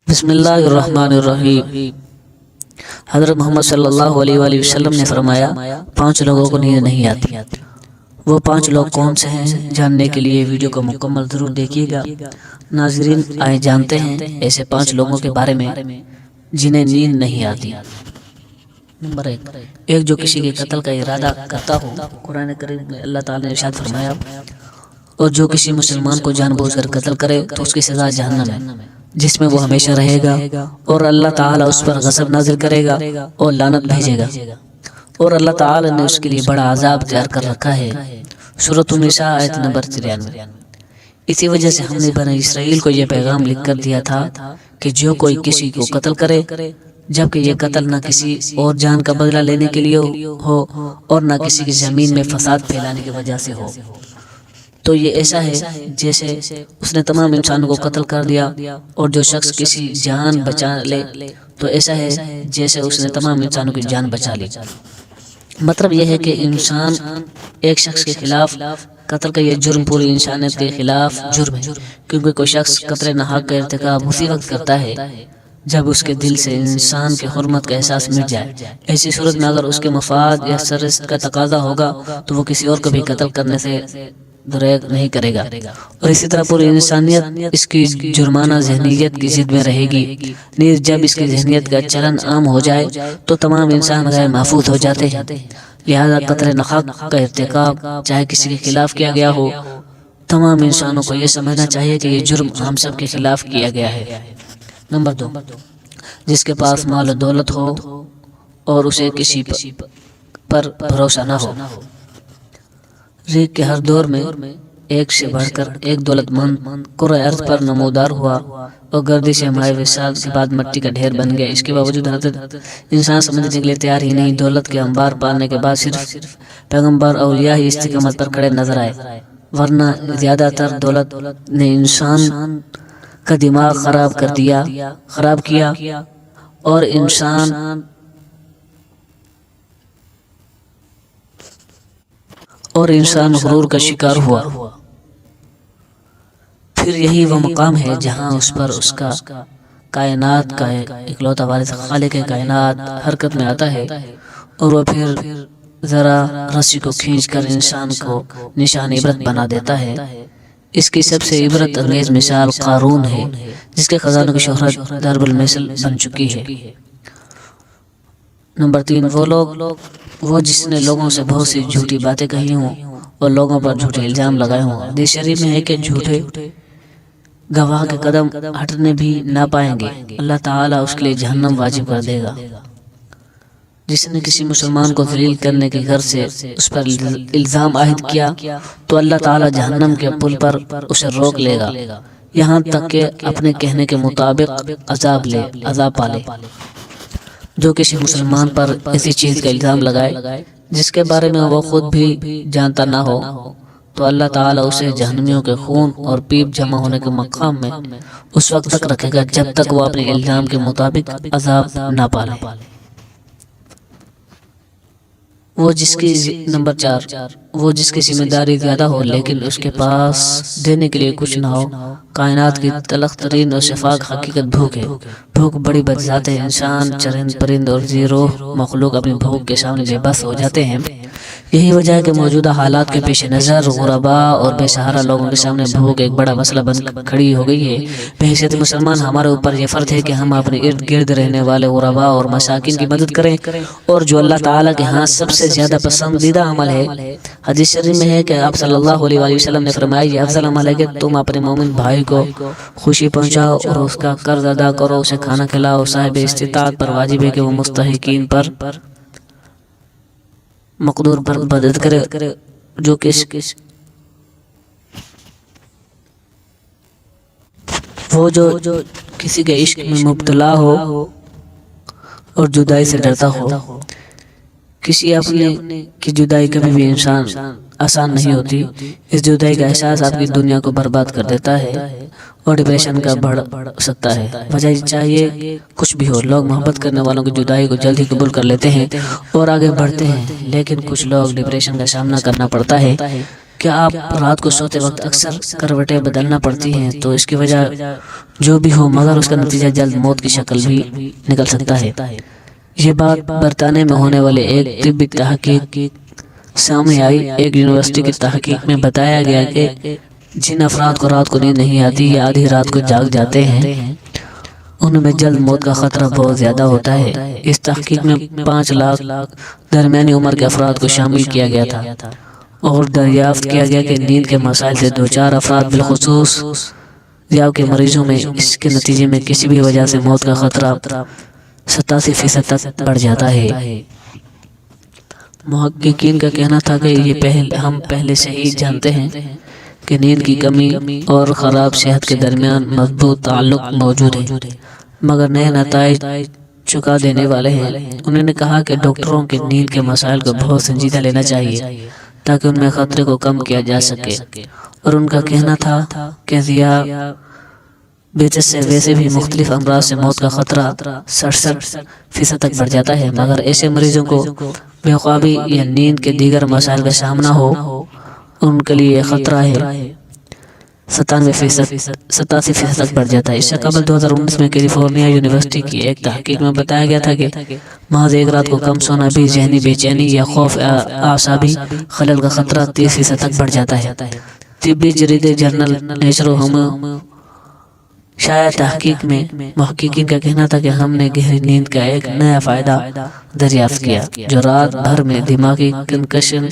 بسم اللہ الرحمن الرحیم۔ حضرت محمد صلی اللہ علیہ وآلہ وسلم نے فرمایا 5 لوگوں کو نیند نہیں آتی۔ وہ 5 لوگ کون سے ہیں جاننے کے لیے ویڈیو کو مکمل ضرور دیکھیے گا۔ ناظرین آئے جانتے ہیں ایسے 5 لوگوں کے بارے میں جنہیں نیند نہیں آتی۔ نمبر 1، ایک جو کسی کے قتل کا ارادہ کرتا ہو۔ قرآن کریم میں اللہ تعالی نے ارشاد فرمایا، اور جو کسی مسلمان کو جان بوجھ کر قتل کرے تو اس کی سزا جہنم ہے، جس میں وہ ہمیشہ رہے گا، اور اللہ تعالیٰ اس پر غضب نازل کرے گا اور لعنت بھیجے گا، اور اللہ تعالیٰ نے اس کے لیے بڑا عذاب تیار کر رکھا ہے۔ سورۃ النساء آیت نمبر 93۔ اسی وجہ سے ہم نے بنی اسرائیل کو یہ پیغام لکھ کر دیا تھا کہ جو کوئی کسی کو قتل کرے، جبکہ یہ قتل نہ کسی اور جان کا بدلہ لینے کے لیے ہو اور نہ کسی کی زمین میں فساد پھیلانے کی وجہ سے ہو، تو یہ ایسا ہے جیسے اس نے تمام انسانوں کو قتل کر دیا، اور جو شخص کسی جان بچا لے تو ایسا ہے جیسے اس نے تمام انسانوں کی جان بچا لی۔ مطلب یہ ہے کہ انسان ایک شخص کے خلاف قتل کا یہ جرم پوری انسانیت کے خلاف جرم ہے، کیونکہ کوئی شخص قتل ناحق کا ارتکاب اسی وقت کرتا ہے جب اس کے دل سے انسان کی حرمت کا احساس مٹ جائے۔ ایسی صورت میں اگر اس کے مفاد یا سرست کا تقاضا ہوگا تو وہ کسی اور کو بھی قتل کرنے سے دریغ نہیں کرے گا، اور اسی طرح پوری انسانیت اس کی جرمانہ ذہنیت کی ضد میں رہے گی۔ نیز جب اس کی ذہنیت کا چلن عام ہو جائے تو تمام انسان غیر محفوظ ہو جاتے ہیں۔ لہذا قتل ناحق کا ارتکاب چاہے کسی کے خلاف کیا گیا ہو، تمام انسانوں کو یہ سمجھنا چاہیے کہ یہ جرم ہم سب کے خلاف کیا گیا ہے۔ نمبر 2، جس کے پاس مال و دولت ہو اور اسے کسی پر بھروسہ نہ ہو۔ ریگ کے ہر دور میں ایک سے بڑھ کر ایک دولت مند کرۂ ارض پر نمودار ہوا، اور گردش مائع وصال کے بعد مٹی کا ڈھیر بن گیا۔ اس کے باوجود حضرت انسان سمجھنے کے لیے تیار ہی نہیں۔ دولت کے انبار پالنے کے بعد صرف پیغمبر اولیاء ہی استقامت پر کھڑے نظر آئے، ورنہ زیادہ تر دولت نے انسان کا دماغ خراب کیا اور انسان غرور کا شکار ہوا۔ پھر یہی وہ مقام ہے جہاں اس پر اس کا کائنات کا اکلوتا وارث خالق کائنات حرکت میں آتا ہے، اور وہ پھر ذرا رسی کو کھینچ کر انسان کو نشان عبرت بنا دیتا ہے۔ اس کی سب سے عبرت انگیز مثال قارون ہے، جس کے خزانوں کی شہرت ضرب المثل بن چکی ہے۔ نمبر 3، وہ جس نے لوگوں سے بہت سی جھوٹی باتیں کہی ہوں اور لوگوں پر جھوٹے الزام لگائے ہوں۔ حدیث شریف میں ہے کہ جھوٹے گواہ کے قدم ہٹنے بھی نہ پائیں گے، اللہ تعالیٰ اس کے لیے جہنم واجب کر دے گا۔ جس نے کسی مسلمان کو ذلیل کرنے کی غرض سے اس پر الزام عائد کیا تو اللہ تعالیٰ جہنم کے پل پر اسے روک لے گا، یہاں تک کہ اپنے کہنے کے مطابق عذاب پالے۔ جو کسی مسلمان پر ایسی چیز کا الزام لگائے جس کے بارے میں وہ خود بھی جانتا نہ ہو، تو اللہ تعالیٰ اسے جہنمیوں کے خون اور پیپ جمع ہونے کے مقام میں اس وقت تک رکھے گا جب تک وہ اپنے الزام کے مطابق عذاب نہ پالے۔ نمبر 4، وہ جس کی ذمہ داری زیادہ ہو لیکن اس کے پاس دینے کے لیے کچھ نہ ہو۔ کائنات کی تلخ ترین اور شفاق حقیقت بھوک ہے۔ بھوک بڑی بدذات ہے۔ انسان، چرند، پرند اور زیروح مخلوق اپنی بھوک کے سامنے بے بس ہو جاتے ہیں۔ یہی وجہ ہے کہ موجودہ حالات کے پیش نظر غرباء اور بے سہارا لوگوں کے سامنے بھوک ایک بڑا مسئلہ بن کھڑی ہو گئی ہے۔ بحیثیت مسلمان ہمارے اوپر یہ فرض ہے کہ ہم اپنے ارد گرد رہنے والے غرباء اور مساکین کی مدد کریں، اور جو اللہ تعالیٰ کے ہاں سب سے زیادہ پسندیدہ عمل ہے۔ حدیث شریف میں ہے کہ آپ صلی اللہ علیہ وآلہ وسلم نے فرمایا، یہ افضل عمل ہے کہ تم اپنے مومن بھائی کو خوشی پہنچاؤ اور اس کا قرض ادا کرو، اسے کھانا کھلاؤ۔ صاحب استطاعت پر واجب ہے کہ وہ مستحقین پر، مقدور پر مدد کرے۔ جو کسی کے عشق میں مبتلا ہو اور جدائی سے ڈرتا ہو۔ کسی اپنے کی جدائی کبھی بھی انسان آسان نہیں ہوتی۔ اس جدائی کا احساس آپ کی دنیا کو برباد کر دیتا ہے اور ڈپریشن کا بڑھ سکتا ہے۔ وجہ چاہیے کچھ بھی ہو، لوگ محبت کرنے والوں کی جدائی کو جلد ہی قبول کر لیتے ہیں اور آگے بڑھتے ہیں، لیکن کچھ لوگ ڈپریشن کا سامنا کرنا پڑتا ہے کیا آپ رات کو سوتے وقت اکثر کروٹیں بدلنا پڑتی ہیں؟ تو اس کی وجہ جو بھی ہو مگر اس کا نتیجہ جلد موت کی شکل بھی نکل سکتا ہے۔ یہ بات برطانیہ میں ہونے والے ایک طبی تحقیق سامنے آئی۔ ایک یونیورسٹی کی تحقیق میں بتایا گیا کہ جن افراد کو رات کو نیند نہیں آتی یا آدھی رات کو جاگ جاتے ہیں ان میں جلد موت کا خطرہ بہت زیادہ ہوتا ہے۔ اس تحقیق میں 5 لاکھ درمیانی عمر کے افراد کو شامل کیا گیا تھا اور دریافت کیا گیا کہ نیند کے مسائل سے 2-4 افراد بالخصوص ذیاب کے مریضوں میں اس کے نتیجے میں کسی بھی وجہ سے موت کا خطرہ 87% تک بڑھ جاتا ہے۔ محققین کا کہنا تھا کہ ہم پہلے سے ہی جانتے ہیں کہ نیند کی کمی اور خراب صحت کے درمیان مضبوط تعلق موجود ہے، مگر نئے نتائج چکا دینے والے ہیں۔ انہوں نے کہا کہ ڈاکٹروں کے نیند کے مسائل کو بہت سنجیدہ لینا چاہیے تاکہ ان میں خطرے کو کم کیا جا سکے، اور ان کا کہنا تھا کہ ذیابیطس سے ویسے بھی مختلف امراض سے موت کا خطرہ 67% تک بڑھ جاتا ہے، مگر ایسے مریضوں کو بے خوابی یا نیند کے دیگر مسائل کا سامنا ہو ان کے لیے خطرہ ہے 87% تک بڑھ جاتا ہے۔ اس سے قبل 2019 میں کیلیفورنیا یونیورسٹی کی ایک تحقیق میں بتایا گیا تھا کہ محض ایک رات کو کم سونا بھی ذہنی بے چینی یا خوف اعصابی خلل کا خطرہ 30% تک بڑھ جاتا ہے۔ طبی جریدے جرنل نیچر شائع تحقیق میں محققین کا کہنا تھا کہ ہم نے گہری نیند کا ایک نیا فائدہ دریافت کیا جو رات بھر میں دماغی کنکشن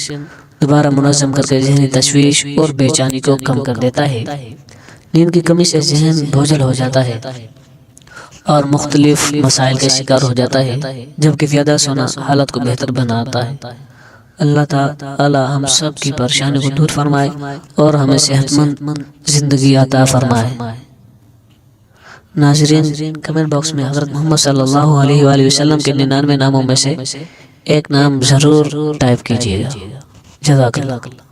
دوبارہ منظم کر کے ذہنی تشویش اور بے چینی کو کم کر دیتا ہے۔ نیند کی کمی سے ذہن بوجھل ہو جاتا ہے اور مختلف مسائل کا شکار ہو جاتا ہے، جبکہ زیادہ سونا حالت کو بہتر بناتا ہے۔ اللہ تعالی ہم سب کی پریشانی کو دور فرمائے اور ہمیں صحت مند زندگی عطا فرمائے۔ ناظرین، کمنٹ باکس میں حضرت محمد صلی اللہ علیہ وآلہ وسلم کے 99 ناموں میں سے ایک نام ضرور ٹائپ کیجیے گا۔ جزاک اللہ۔